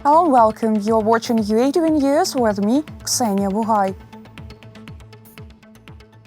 Hello and welcome. You're watching UATV News with me, Ksenia Buhai.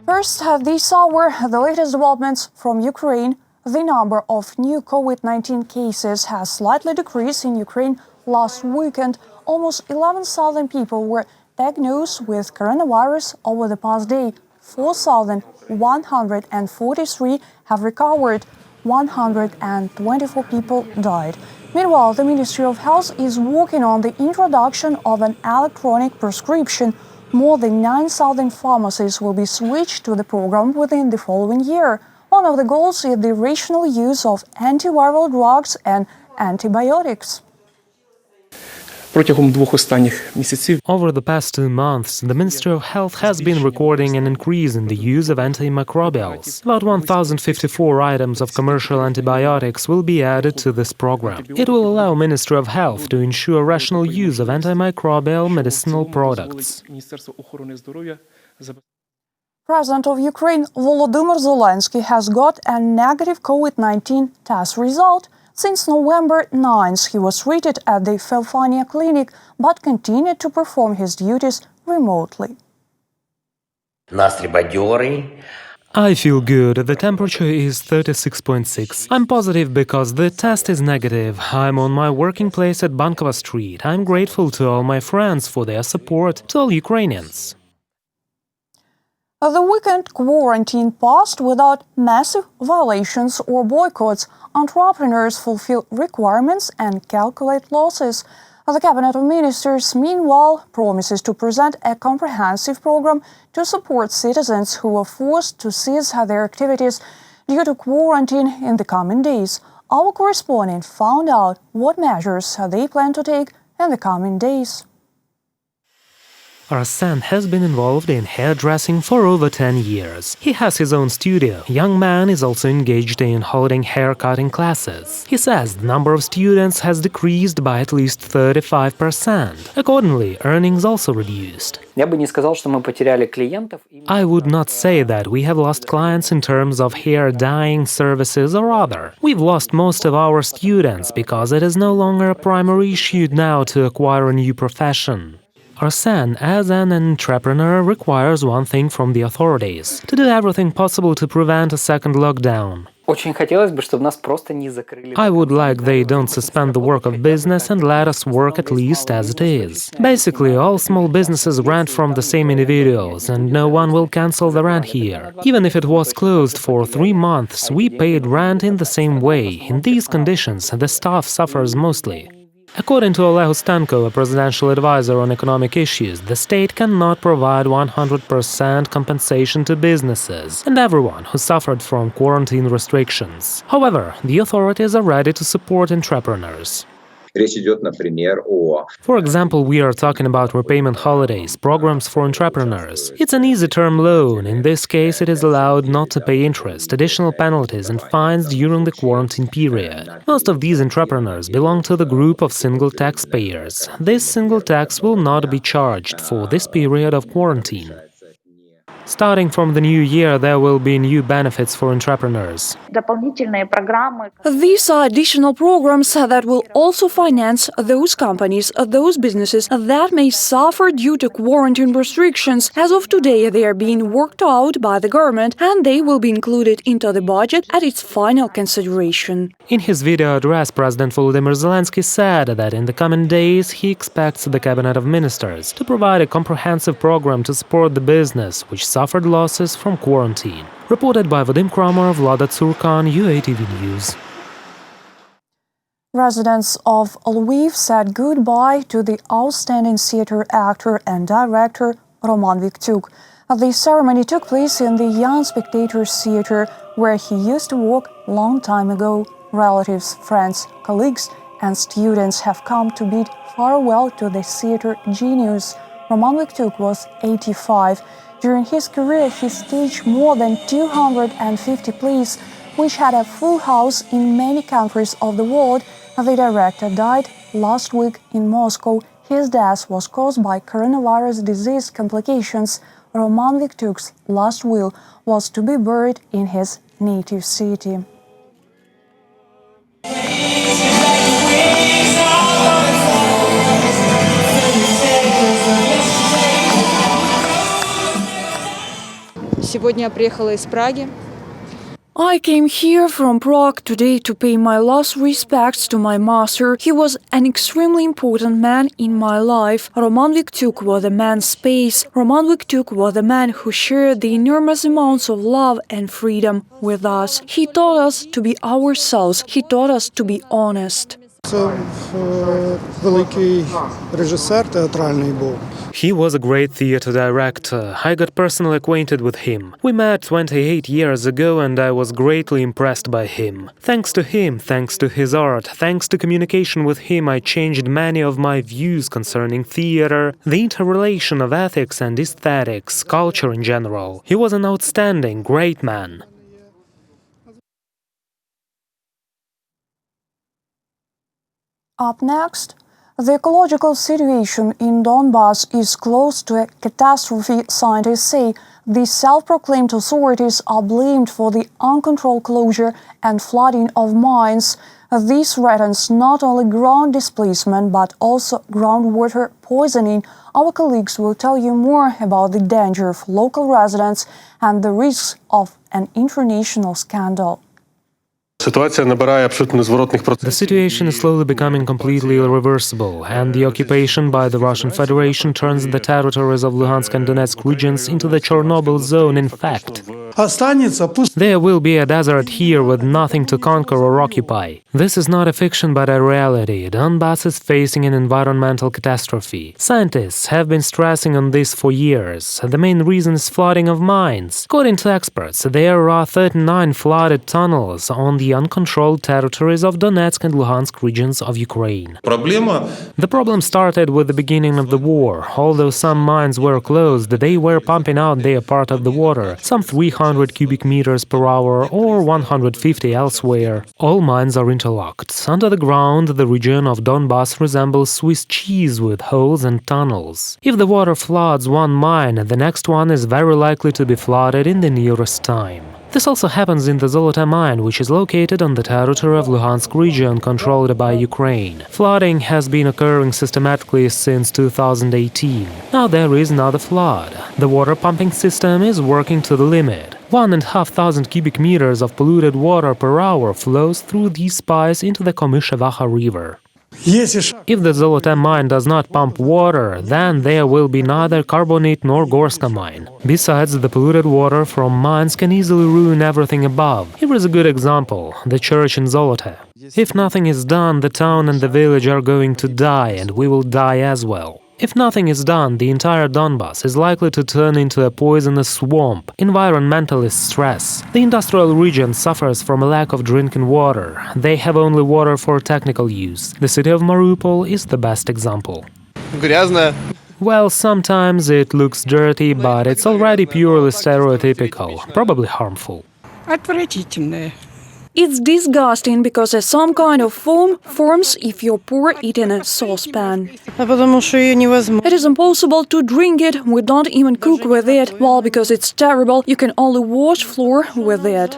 First, this hour, the latest developments from Ukraine. The number of new COVID-19 cases has slightly decreased in Ukraine. Last weekend, almost 11,000 people were diagnosed with coronavirus over the past day. 4,143 have recovered. 124 people died. Meanwhile, the Ministry of Health is working on the introduction of an electronic prescription. More than 9,000 pharmacies will be switched to the program within the following year. One of the goals is the rational use of antiviral drugs and antibiotics. Over the past 2 months, the Ministry of Health has been recording an increase in the use of antimicrobials. About 1,054 items of commercial antibiotics will be added to this program. It will allow Ministry of Health to ensure rational use of antimicrobial medicinal products. President of Ukraine Volodymyr Zelenskyy has got a negative COVID-19 test result. Since November 9th, he was treated at the Felfania clinic, but continued to perform his duties remotely. I feel good. The temperature is 36.6. I'm positive because the test is negative. I'm on my working place at Bankova Street. I'm grateful to all my friends for their support, to all Ukrainians. The weekend quarantine passed without massive violations or boycotts. Entrepreneurs fulfill requirements and calculate losses. The Cabinet of Ministers, meanwhile, promises to present a comprehensive program to support citizens who were forced to cease their activities due to quarantine in the coming days. Our correspondent found out what measures they plan to take in the coming days. Arsen has been involved in hairdressing for over 10 years. He has his own studio. Young man is also engaged in holding haircutting classes. He says the number of students has decreased by at least 35%. Accordingly, earnings also reduced. I would not say that we have lost clients in terms of hair dyeing services or other. We've lost most of our students because it is no longer a primary issue now to acquire a new profession. Arsen, as an entrepreneur, requires one thing from the authorities: to do everything possible to prevent a second lockdown. I would like they don't suspend the work of business and let us work at least as it is. Basically, all small businesses rent from the same individuals, and no one will cancel the rent here. Even if it was closed for 3 months, we paid rent in the same way. In these conditions, the staff suffers mostly. According to Oleg Ustenko, a presidential advisor on economic issues, the state cannot provide 100% compensation to businesses and everyone who suffered from quarantine restrictions. However, the authorities are ready to support entrepreneurs. For example, we are talking about repayment holidays, programs for entrepreneurs. It's an easy-term loan. In this case, it is allowed not to pay interest, additional penalties and fines during the quarantine period. Most of these entrepreneurs belong to the group of single taxpayers. This single tax will not be charged for this period of quarantine. Starting from the new year, there will be new benefits for entrepreneurs. These are additional programs that will also finance those companies, those businesses that may suffer due to quarantine restrictions. As of today, they are being worked out by the government and they will be included into the budget at its final consideration. In his video address, President Volodymyr Zelenskyy said that in the coming days he expects the Cabinet of Ministers to provide a comprehensive program to support the business which suffered losses from quarantine. Reported by Vadim Kramer, Vlada Tsurkan, UATV News. Residents of Lviv said goodbye to the outstanding theater actor and director Roman Viktiuk. The ceremony took place in the Young Spectators Theatre, where he used to work a long time ago. Relatives, friends, colleagues and students have come to bid farewell to the theater genius. Roman Viktiuk was 85. During his career, he staged more than 250 plays, which had a full house in many countries of the world. The director died last week in Moscow. His death was caused by coronavirus disease complications. Roman Viktiuk's last will was to be buried in his native city. Сегодня я приехала из Праги. I came here from Prague today to pay my last respects to my master. He was an extremely important man in my life. Roman Viktiuk was a man's space. Roman Viktiuk was a man who shared the enormous amounts of love and freedom with us. He taught us to be ourselves. He taught us to be honest. Це великий режисер театральний був. He was a great theater director. I got personally acquainted with him. We met 28 years ago and I was greatly impressed by him. Thanks to him, thanks to his art, thanks to communication with him, I changed many of my views concerning theater, the interrelation of ethics and aesthetics, culture in general. He was an outstanding, great man. Up next, the ecological situation in Donbas is close to a catastrophe, scientists say. The self-proclaimed authorities are blamed for the uncontrolled closure and flooding of mines. This threatens not only ground displacement but also groundwater poisoning. Our colleagues will tell you more about the danger of local residents and the risks of an international scandal. The situation is slowly becoming completely irreversible, and the occupation by the Russian Federation turns the territories of Luhansk and Donetsk regions into the Chernobyl zone. In fact, there will be a desert here with nothing to conquer or occupy. This is not a fiction but a reality. Donbas is facing an environmental catastrophe. Scientists have been stressing on this for years. The main reason is flooding of mines. According to experts, there are 39 flooded tunnels on the uncontrolled territories of Donetsk and Luhansk regions of Ukraine. The problem started with the beginning of the war. Although some mines were closed, they were pumping out their part of the water, some 300 cubic meters per hour or 150 elsewhere. All mines are interlocked. Under the ground, the region of Donbas resembles Swiss cheese with holes and tunnels. If the water floods one mine, the next one is very likely to be flooded in the nearest time. This also happens in the Zolota mine, which is located on the territory of Luhansk region controlled by Ukraine. Flooding has been occurring systematically since 2018. Now there is another flood. The water pumping system is working to the limit. 1,500 cubic meters of polluted water per hour flows through these spikes into the Komyshevacha River. If the Zolota mine does not pump water, then there will be neither Carbonate nor Gorska mine. Besides, the polluted water from mines can easily ruin everything above. Here is a good example: the church in Zolota. If nothing is done, the town and the village are going to die, and we will die as well. If nothing is done, the entire Donbas is likely to turn into a poisonous swamp. Environmentalist stress. The industrial region suffers from a lack of drinking water. They have only water for technical use. The city of Mariupol is the best example. Well, sometimes it looks dirty, but it's already purely stereotypical, probably harmful. Отвратительное. It's disgusting because some kind of foam forms if you pour it in a saucepan. It is impossible to drink it, we don't even cook with it. Well, because it's terrible, you can only wash floor with it.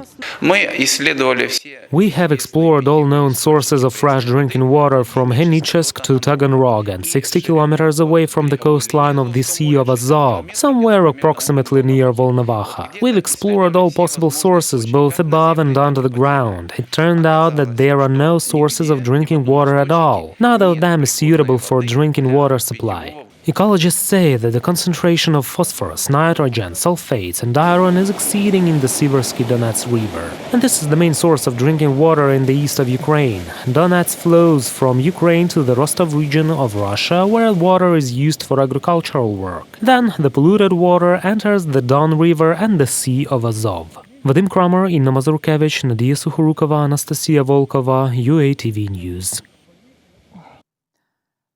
We have explored all known sources of fresh drinking water from Henichesk to Taganrog and 60 kilometers away from the coastline of the Sea of Azov, somewhere approximately near Volnovakha. We've explored all possible sources both above and under the ground. It turned out that there are no sources of drinking water at all. Neither of them is suitable for drinking water supply. Ecologists say that the concentration of phosphorus, nitrogen, sulfates and iron is exceeding in the Siversky Donets River. And this is the main source of drinking water in the east of Ukraine. Donets flows from Ukraine to the Rostov region of Russia, where water is used for agricultural work. Then the polluted water enters the Don River and the Sea of Azov. Vadim Kramer, Inna Mazurkevich, Nadia Sukhorukova, Anastasia Volkova, UATV News.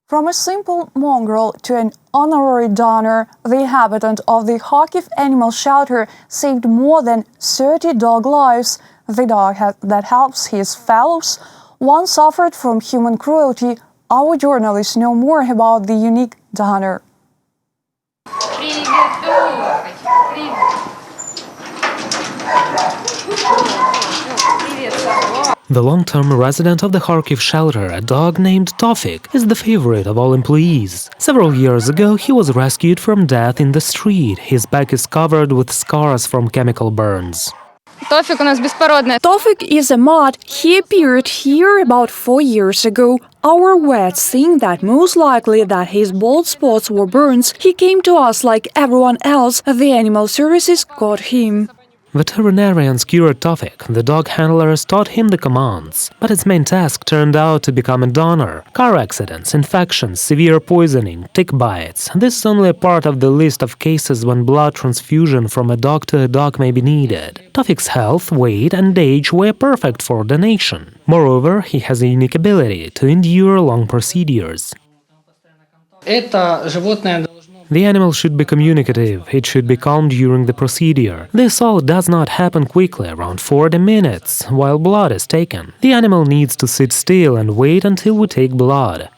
From a simple mongrel to an honorary donor, the inhabitant of the Kharkiv animal shelter saved more than 30 dog lives. The dog that helps his fellows once suffered from human cruelty. Our journalists know more about the unique donor. The long-term resident of the Kharkiv shelter, a dog named Tofik, is the favorite of all employees. Several years ago, he was rescued from death in the street. His back is covered with scars from chemical burns. Tofik is a mutt. He appeared here about 4 years ago. Our vet, seeing that most likely that his bald spots were burns, he came to us like everyone else. The animal services got him. Veterinarians cured Tofik, the dog handlers taught him the commands. But its main task turned out to become a donor. Car accidents, infections, severe poisoning, tick bites. This is only a part of the list of cases when blood transfusion from a dog to a dog may be needed. Tofik's health, weight and age were perfect for donation. Moreover, he has a unique ability to endure long procedures. The animal should be communicative, it should be calm during the procedure. This all does not happen quickly, around 40 minutes, while blood is taken. The animal needs to sit still and wait until we take blood.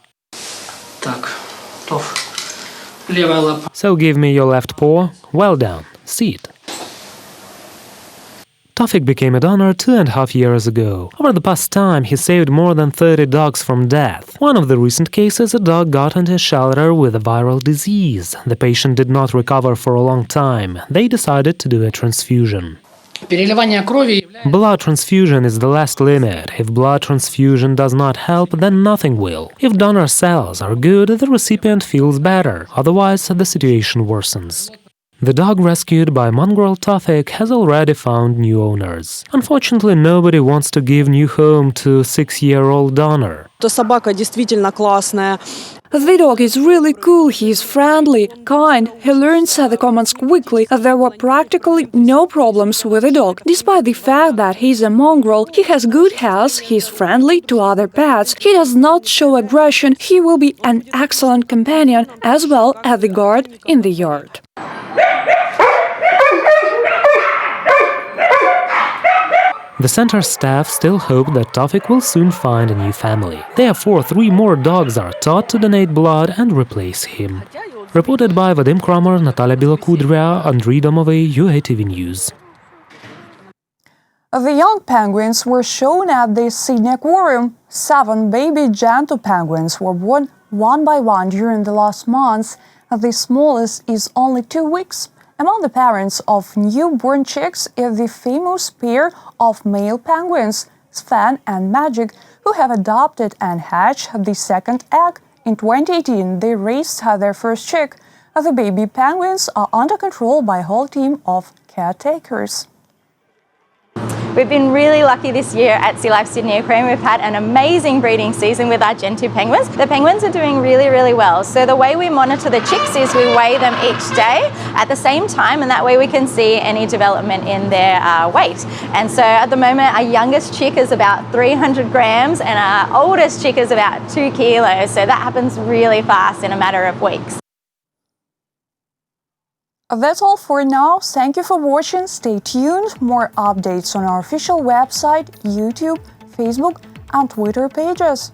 So give me your left paw. Well done. Sit. Tofik became a donor 2.5 years ago. Over the past time, he saved more than 30 dogs from death. One of the recent cases, a dog got into a shelter with a viral disease. The patient did not recover for a long time. They decided to do a transfusion. Blood transfusion is the last limit. If blood transfusion does not help, then nothing will. If donor cells are good, the recipient feels better. Otherwise, the situation worsens. The dog rescued by mongrel Tofik has already found new owners. Unfortunately, nobody wants to give new home to 6-year-old donor. The dog is really cool, he is friendly, kind, he learns the commands quickly. There were practically no problems with the dog. Despite the fact that he is a mongrel, he has good health, he is friendly to other pets, he does not show aggression, he will be an excellent companion as well as the guard in the yard. The center staff still hope that Tofik will soon find a new family. Therefore, 3 more dogs are taught to donate blood and replace him. Reported by Vadim Kramer, Natalia Bilokudria, Andriy Domovy, UATV News. The young penguins were shown at the Sydney Aquarium. 7 baby Jentu penguins were born one by one during the last months. The smallest is only 2 weeks. Among the parents of newborn chicks is the famous pair of male penguins, Sven and Magic, who have adopted and hatched the second egg. In 2018, they raised their first chick. The baby penguins are under control by a whole team of caretakers. We've been really lucky this year at Sea Life Sydney Aquarium. We've had an amazing breeding season with our Jentu penguins. The penguins are doing really, really well. So the way we monitor the chicks is we weigh them each day at the same time, and that way we can see any development in their weight. And so at the moment, our youngest chick is about 300 grams and our oldest chick is about 2 kilos. So that happens really fast in a matter of weeks. That's all for now. Thank you for watching. Stay tuned. More updates on our official website, YouTube, Facebook and Twitter pages.